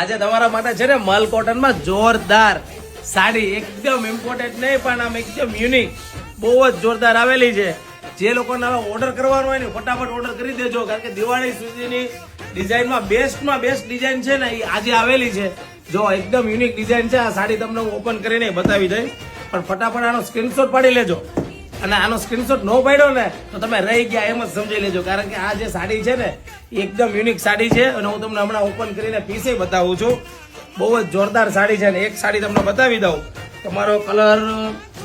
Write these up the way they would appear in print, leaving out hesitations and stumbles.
આજે તમારા માટે છે ને મલ કોટન માં જોરદાર સાડી એકદમ ઇમ્પોર્ટન્ટ નહીં પણ આમ એકદમ યુનિક બહુ જ જોરદાર આવેલી છે. જે લોકોને ઓર્ડર કરવાનો હોય ને ફટાફટ ઓર્ડર કરી દેજો, કારણ કે દિવાળી સુધીની ડિઝાઇનમાં બેસ્ટમાં બેસ્ટ ડિઝાઇન છે ને એ આજે આવેલી છે. જો એકદમ યુનિક ડિઝાઇન છે. આ સાડી તમને હું ઓપન કરીને બતાવી દઈશ, પણ ફટાફટ આનો સ્ક્રીનશોટ પાડી લેજો. અને આનો સ્ક્રીનશોટ ન પાડ્યો ને તો તમે રહી ગયા એમ જ સમજી લેજો, કારણ કે આ જે સાડી છે ને એકદમ યુનિક સાડી છે. અને હું તમને હમણાં ઓપન કરીને પીસે બતાવું છું. બહુ જ જોરદાર સાડી છે ને એક સાડી તમને બતાવી દઉં. તમારો કલર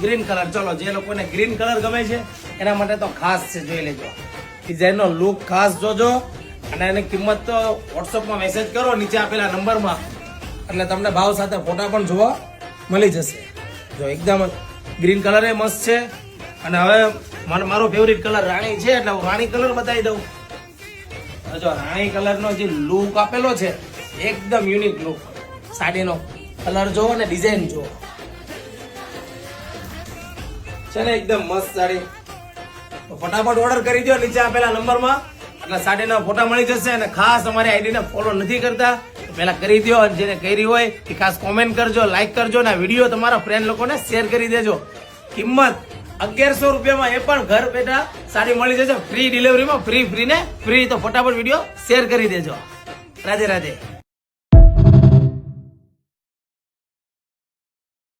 ગ્રીન કલર, ચલો જે લોકોને ગ્રીન કલર ગમે છે એના માટે તો ખાસ છે, જોઈ લેજો. ડિઝાઇનનો લુક ખાસ જોજો. અને એની કિંમત તો વોટ્સઅપમાં મેસેજ કરો નીચે આપેલા નંબરમાં, એટલે તમને ભાવ સાથે ફોટા પણ જોવા મળી જશે. જો એકદમ ગ્રીન કલર એ મસ્ત છે. અને હવે મારો ફેવરિટ કલર રાણી છે, એટલે હું રાણી કલર બતાવી દઉં. જો રાણી કલરનો જે લુક આપેલો છે એકદમ યુનિક લુક. સાડીનો કલર જુઓ અને ડિઝાઇન જુઓ છે ને એકદમ મસ્ત સાડી. તો ફટાફટ ઓર્ડર કરી દો નીચે આપેલા નંબરમાં, એટલે સાડીના ફોટા મળી જશે. અને ખાસ અમારી આઈડીને ફોલો નથી કરતા તો પહેલા કરી દો, અને જેને કરી હોય એ ખાસ કોમેન્ટ કરજો, લાઈક કરજો, અને આ વિડીયો તમારા ફ્રેન્ડ લોકોને શેર કરી દેજો. કિંમત 1100 રૂપિયામાં એ પણ ઘર બેઠા સાડી મળી જશે, ફ્રી ડિલિવરીમાં, ફ્રી ને ફ્રી. તો ફટાફટ વિડીયો શેર કરી દેજો. રાધે રાધે.